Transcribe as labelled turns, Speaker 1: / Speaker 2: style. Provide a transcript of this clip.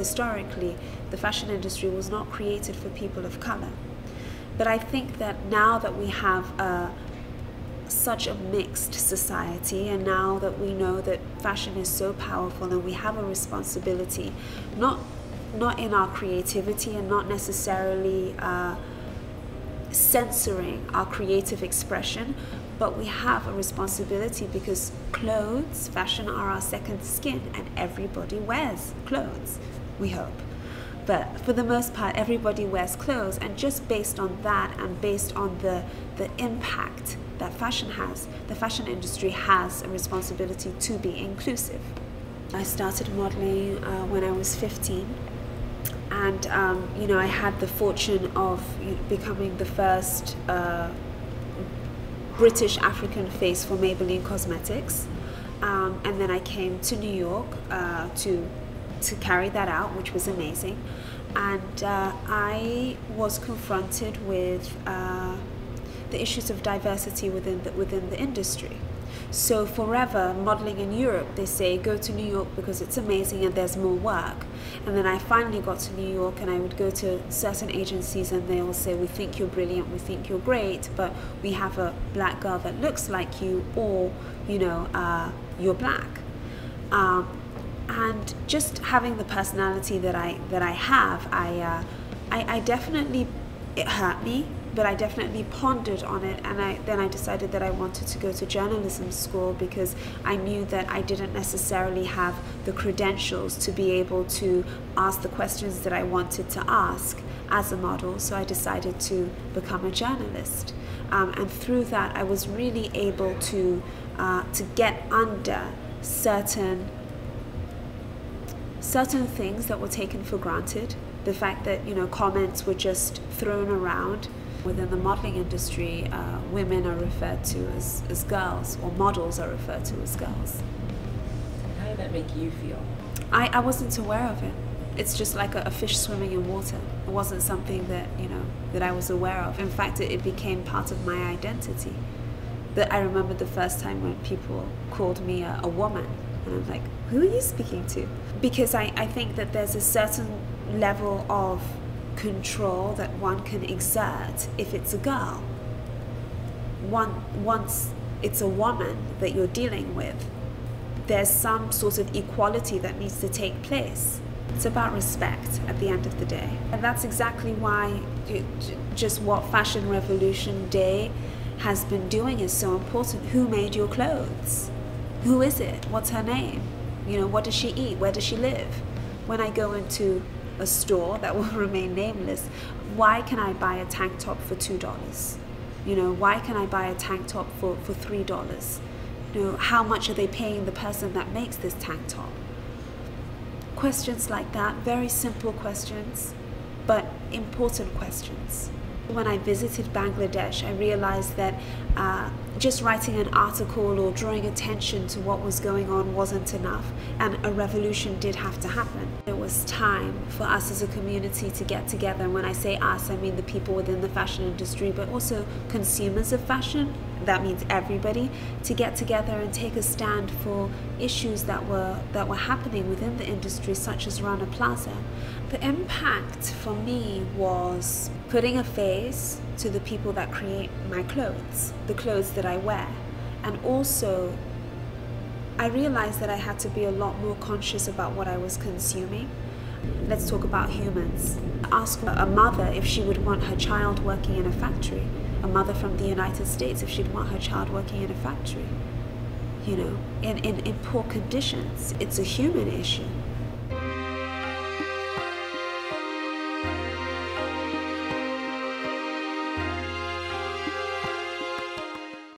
Speaker 1: historically, the fashion industry was not created for people of color. But I think that now that we have such a mixed society, and now that we know that fashion is so powerful and we have a responsibility, not in our creativity and not necessarily censoring our creative expression, but we have a responsibility because clothes, fashion are our second skin, and everybody wears clothes, we hope. But for the most part, everybody wears clothes, and just based on that and based on the impact that fashion has, the fashion industry has a responsibility to be inclusive. I started modeling when I was 15. And I had the fortune of becoming the first British African face for Maybelline Cosmetics, and then I came to New York to carry that out, which was amazing. And I was confronted with the issues of diversity within the industry. So forever, modeling in Europe, they say, go to New York because it's amazing and there's more work. And then I finally got to New York, and I would go to certain agencies and they will say, we think you're brilliant, we think you're great, but we have a black girl that looks like you, or, you're black. And just having the personality that I have, I definitely, it hurt me, but I definitely pondered on it, and then I decided that I wanted to go to journalism school because I knew that I didn't necessarily have the credentials to be able to ask the questions that I wanted to ask as a model, so I decided to become a journalist. And through that, I was really able to get under certain things that were taken for granted. The fact that, comments were just thrown around. Within the modeling industry, women are referred to as girls, or models are referred to as girls.
Speaker 2: How did that make you feel?
Speaker 1: I wasn't aware of it. It's just like a fish swimming in water. It wasn't something that, that I was aware of. In fact, it became part of my identity. That I remember the first time when people called me a woman, and I'm like, who are you speaking to? Because I think that there's a certain level of control that one can exert if it's a girl. Once it's a woman that you're dealing with, there's some sort of equality that needs to take place. It's about respect at the end of the day. And that's exactly why just what Fashion Revolution Day has been doing is so important. Who made your clothes? Who is it? What's her name? What does she eat? Where does she live? When I go into a store that will remain nameless, why can I buy a tank top for $2? Why can I buy a tank top for $3? How much are they paying the person that makes this tank top? Questions like that, very simple questions, but important questions. When I visited Bangladesh, I realized that just writing an article or drawing attention to what was going on wasn't enough, and a revolution did have to happen. It was time for us as a community to get together, and when I say us, I mean the people within the fashion industry, but also consumers of fashion. That means everybody, to get together and take a stand for issues that were happening within the industry, such as Rana Plaza. The impact for me was putting a face to the people that create my clothes, the clothes that I wear. And also, I realized that I had to be a lot more conscious about what I was consuming. Let's talk about humans. Ask a mother if she would want her child working in a factory. A mother from the United States, if she'd want her child working in a factory, in poor conditions. It's a human issue.